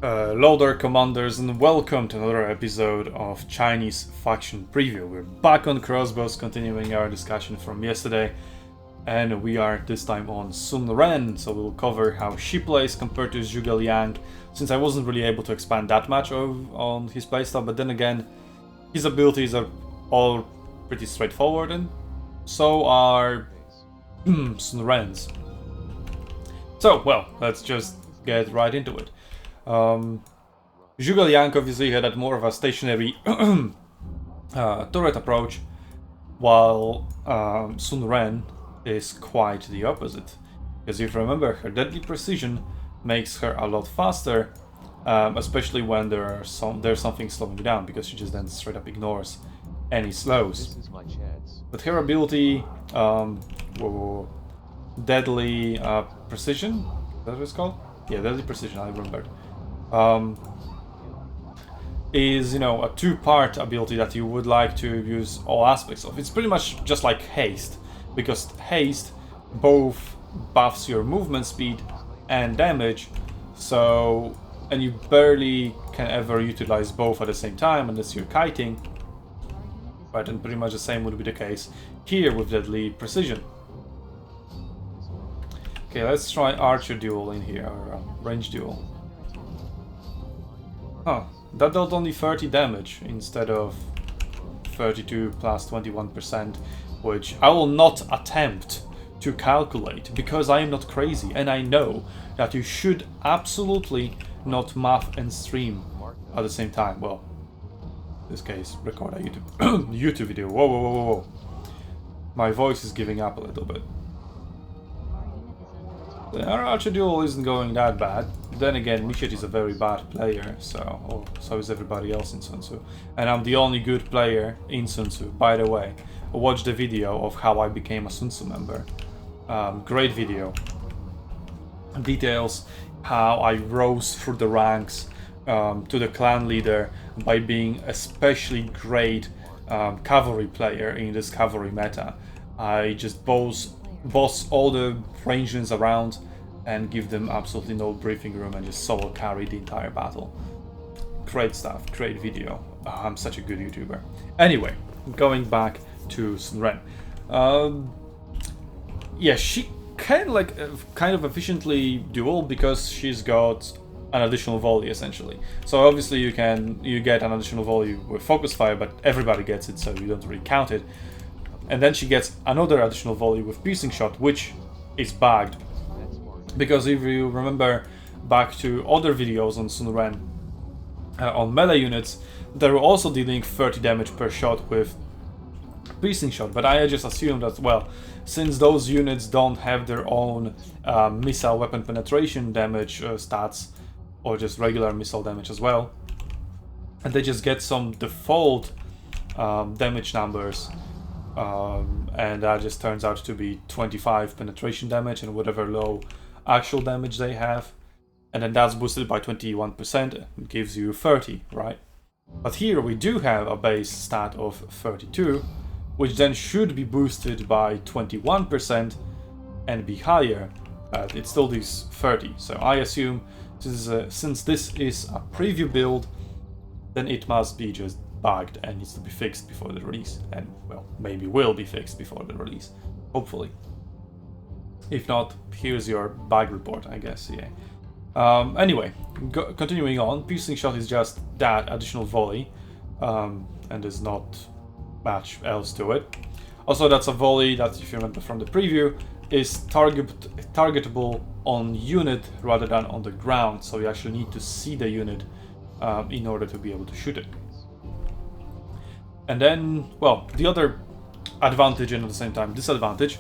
Hello there, commanders, and welcome to another episode of Chinese Faction Preview. We're back on Crossbows, continuing our discussion from yesterday, and we are this time on Sun Ren, so we'll cover how she plays compared to Zhuge Liang, since I wasn't really able to expand that much on his playstyle, but then again, his abilities are all pretty straightforward, and so are Sun Ren's. So, well, let's just get right into it. Zhuge Liang obviously had more of a stationary turret approach, while Sun Ren is quite the opposite. Because if you remember, her deadly precision makes her a lot faster, especially when there's something slowing down, because she just then straight up ignores any slows. But her ability, deadly precision, is that what it's called? Yeah, deadly precision, I remembered. Is, a two-part ability that you would like to use all aspects of. It's pretty much just like haste, because haste both buffs your movement speed and damage, and you barely can ever utilize both at the same time unless you're kiting. Right, and pretty much the same would be the case here with deadly precision. Okay, let's try archer duel in here, or range duel. Huh, that dealt only 30 damage instead of 32 plus 21%, which I will not attempt to calculate because I am not crazy, and I know that you should absolutely not math and stream at the same time. Well, in this case, record a YouTube video. Whoa, whoa, whoa, whoa. My voice is giving up a little bit. The archer duel isn't going that bad. Then again, Mishet is a very bad player, so is everybody else in SUNTZU. And I'm the only good player in SUNTZU. By the way, watch the video of how I became a SUNTZU member. Great video. Details how I rose through the ranks to the clan leader by being especially great cavalry player in this cavalry meta. I just boss all the rangements around and give them absolutely no briefing room and just solo carry the entire battle. Great stuff, great video. I'm such a good YouTuber. Anyway, going back to Sun Ren. Yeah, she can kind of efficiently duel because she's got an additional volley essentially. So obviously you get an additional volley with focus fire, but everybody gets it, so you don't really count it. And then she gets another additional volley with piercing shot, which is bagged. Because if you remember back to other videos on Sun Ren, on melee units, they were also dealing 30 damage per shot with piercing shot. But I just assumed that, well, since those units don't have their own missile weapon penetration damage stats, or just regular missile damage as well, and they just get some default damage numbers, and that just turns out to be 25 penetration damage and whatever low actual damage they have, and then that's boosted by 21%, it gives you 30, right? But here we do have a base stat of 32, which then should be boosted by 21% and be higher, but it still does 30. So I assume since this is a preview build, then it must be just bugged and needs to be fixed before the release, and well, maybe will be fixed before the release, hopefully. If not, here's your bug report, I guess. Yeah. Anyway, continuing on, piercing shot is just that additional volley, and there's not much else to it. Also, that's a volley that, if you remember from the preview, is targetable on unit rather than on the ground, so you actually need to see the unit in order to be able to shoot it. And then, well, the other advantage and at the same time disadvantage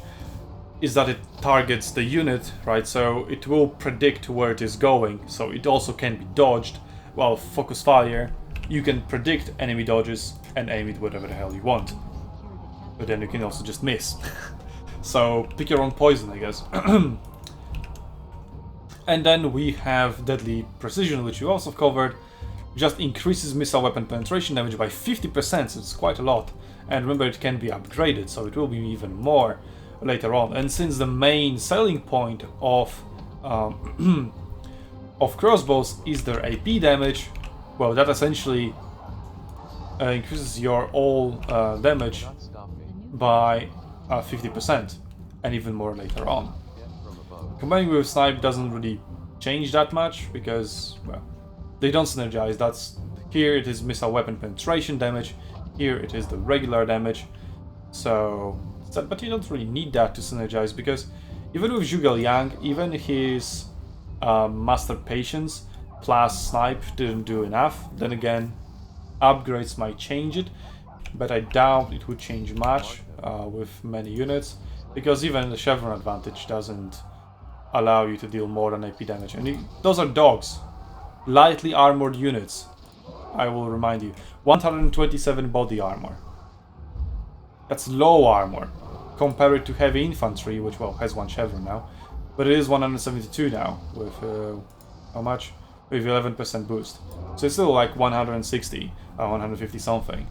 is that it targets the unit, right? So it will predict where it is going, so it also can be dodged. While focus fire, you can predict enemy dodges and aim it whatever the hell you want. But then you can also just miss. So pick your own poison, I guess. And then we have deadly precision, which we also covered. Just increases missile weapon penetration damage by 50%, so it's quite a lot. And remember, it can be upgraded, so it will be even more later on. And since the main selling point of of crossbows is their AP damage. Well, that essentially increases your all damage by 50%, and even more later on. Combining with snipe doesn't really change that much because, well, they don't synergize. That's here it is missile weapon penetration damage, here it is the regular damage. So, but you don't really need that to synergize because even with Zhuge Liang, even his Master Patience plus Snipe didn't do enough. Then again, upgrades might change it, but I doubt it would change much with many units, because even the Chevron advantage doesn't allow you to deal more than AP damage. And those are dogs, lightly armored units. I will remind you, 127 body armor. That's low armor compared to heavy infantry, which, well, has one Chevron now, but it is 172 now with how much? With 11% boost. So it's still like 160, 150 something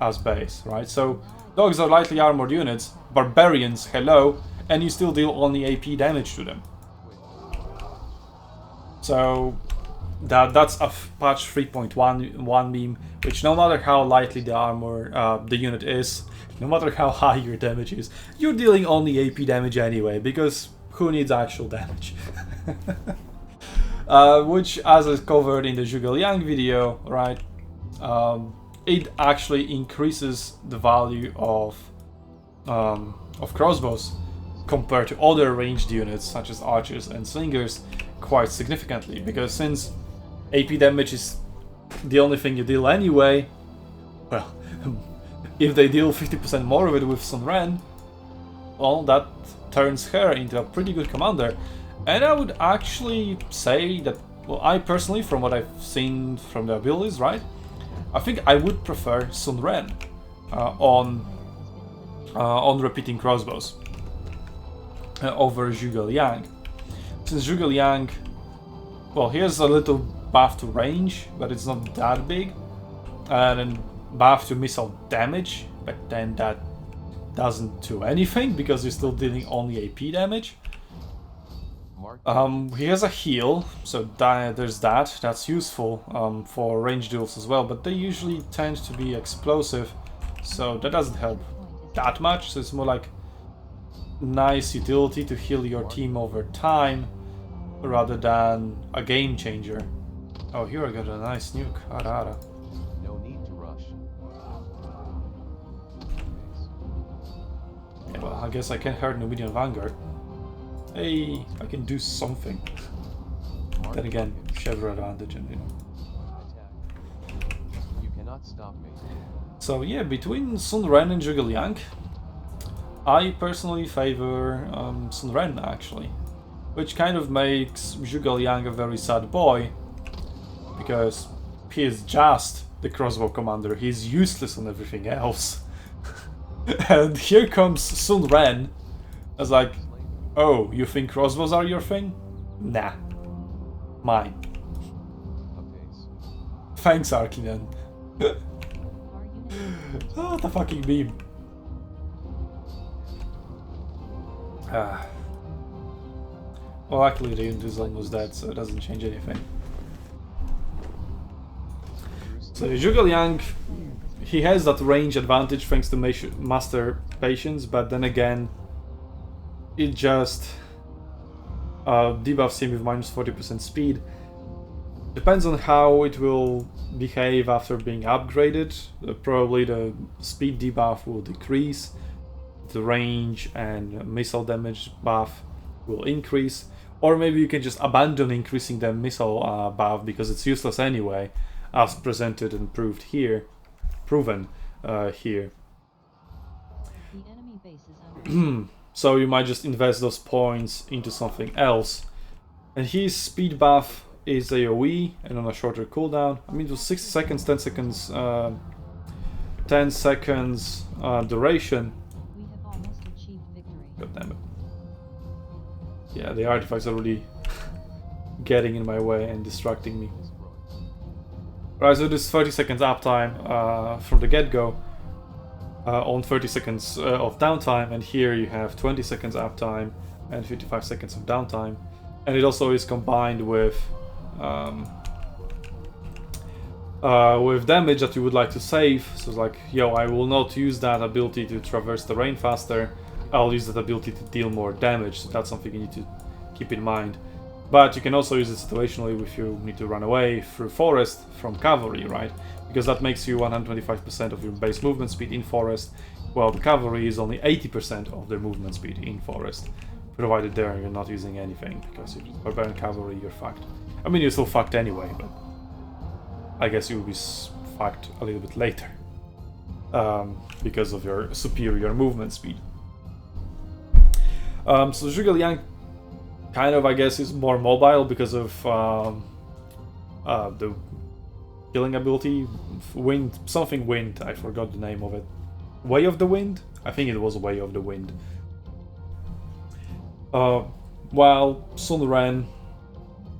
as base, right? So dogs are lightly armored units, barbarians, hello, and you still deal only AP damage to them. So that's a patch 3.1 meme, which no matter how lightly the armor the unit is, no matter how high your damage is, you're dealing only AP damage anyway, because who needs actual damage? Which, as I covered in the Zhuge Liang video, right, it actually increases the value of crossbows compared to other ranged units such as archers and slingers quite significantly, because since AP damage is the only thing you deal anyway, well, if they deal 50% more of it with Sun Ren, well, that turns her into a pretty good commander. And I would actually say that, well, I personally, from what I've seen from the abilities, right, I think I would prefer Sun Ren on repeating crossbows over Zhuge Liang. Since Zhuge Liang, well, here's a little buff to range, but it's not that big, and then buff to missile damage, but then that doesn't do anything because you're still dealing only AP damage. He has a heal, so there's that. That's useful for range duels as well, but they usually tend to be explosive, so that doesn't help that much. So it's more like nice utility to heal your team over time rather than a game changer. Oh, here I got a nice nuke. Ara. No need to rush. Yeah, well, I guess I can hurt Numidian Vanguard. Hey, I can do something. Then again, Chevron advantage, and you know. Attack. You cannot stop me. So yeah, between Sun Ren and Zhuge Liang, I personally favor Sun Ren actually, which kind of makes Zhuge Liang a very sad boy, because he is just the crossbow commander. He's useless on everything else. And here comes Sun Ren as like, oh, you think crossbows are your thing? Nah. Mine. Thanks, Arkinen. Oh, the fucking meme. Well, luckily the unit is almost dead, so it doesn't change anything. So Zhuge Liang, he has that range advantage thanks to Master Patience, but then again, it just debuffs him with minus 40% speed. Depends on how it will behave after being upgraded. Probably the speed debuff will decrease, the range and missile damage buff will increase, or maybe you can just abandon increasing the missile buff because it's useless anyway, as presented and proven here. The enemy base is under So you might just invest those points into something else. And his speed buff is AoE and on a shorter cooldown. I mean, it was 60 seconds, 10 seconds, 10 seconds duration. We have almost achieved victory. God damn it. Yeah, the artifacts are really getting in my way and distracting me. Right, so this 30 seconds uptime from the get-go on 30 seconds of downtime, and here you have 20 seconds uptime and 55 seconds of downtime. And it also is combined with with damage that you would like to save. So it's like, yo, I will not use that ability to traverse terrain faster. I'll use that ability to deal more damage. So that's something you need to keep in mind. But you can also use it situationally if you need to run away through forest from cavalry, right? Because that makes you 125% of your base movement speed in forest, while the cavalry is only 80% of their movement speed in forest. Provided there you're not using anything, because if it's barbarian cavalry, you're fucked. I mean, you're still fucked anyway, but I guess you'll be fucked a little bit later. Because of your superior movement speed. So Zhuge Liang kind of, I guess, is more mobile because of the killing ability. Something wind, I forgot the name of it. Way of the Wind? I think it was Way of the Wind. While Sun Ren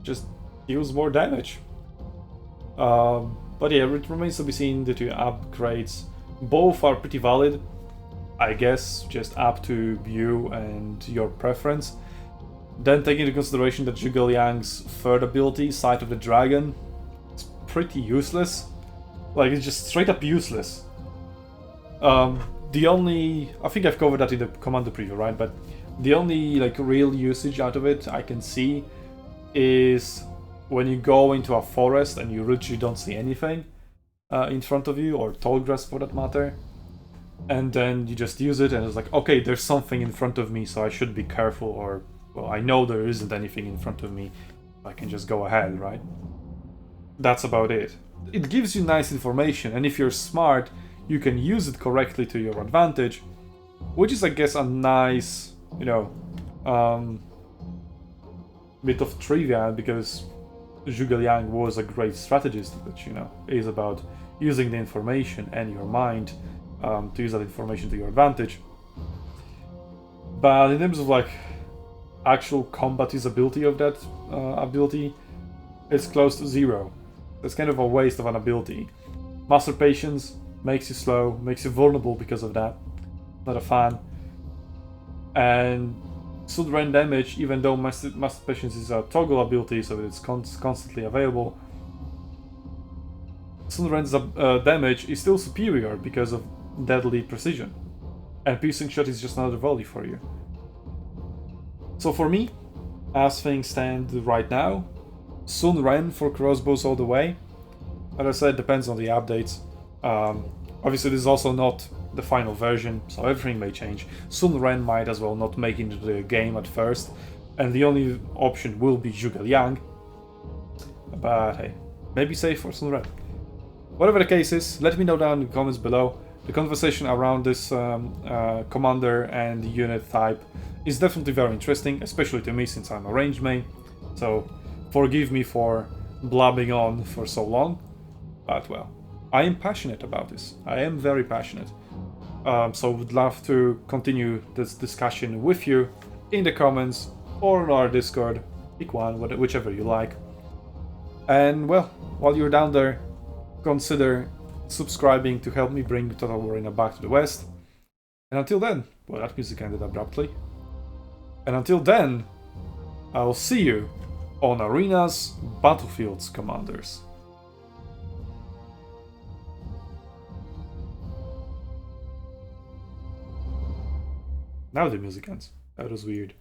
just deals more damage. But yeah, it remains to be seen the two upgrades. Both are pretty valid, I guess, just up to you and your preference. Then taking into consideration that Zhuge Liang's third ability, Sight of the Dragon, is pretty useless. Like, it's just straight up useless. The only... I think I've covered that in the commander preview, right? But the only, like, real usage out of it I can see is when you go into a forest and you literally don't see anything in front of you, or tall grass for that matter. And then you just use it and it's like, okay, there's something in front of me, so I should be careful, or, well, I know there isn't anything in front of me, I can just go ahead, right? That's about it. It gives you nice information, and if you're smart, you can use it correctly to your advantage, which is, I guess, a nice, you know, bit of trivia, because Zhuge Liang was a great strategist, which, you know, is about using the information and your mind to use that information to your advantage. But in terms of, like, actual combat usability of that ability, it's close to zero. It's kind of a waste of an ability. Master Patience makes you slow, makes you vulnerable because of that. Not a fan. And Sun Ren damage, even though Master Patience is a toggle ability, so it's constantly available, Sun Ren's damage is still superior because of deadly precision. And Piercing Shot is just another volley for you. So for me, as things stand right now, Sun Ren for Crossbows all the way. As I said, depends on the updates. Obviously this is also not the final version, so everything may change. Sun Ren might as well not make it into the game at first, and the only option will be Zhuge Liang. But hey, maybe safe for Sun Ren. Whatever the case is, let me know down in the comments below. The conversation around this commander and unit type is definitely very interesting, especially to me since I'm a range main. So forgive me for blabbing on for so long, but well, I am passionate about this. I am very passionate. So would love to continue this discussion with you in the comments or on our Discord. Pick one, whichever you like. And well, while you're down there, consider subscribing to help me bring Total Warrior back to the West. And until then, well, that music ended abruptly. And until then, I'll see you on Arenas, Battlefields, Commanders. Now the music ends. That was weird.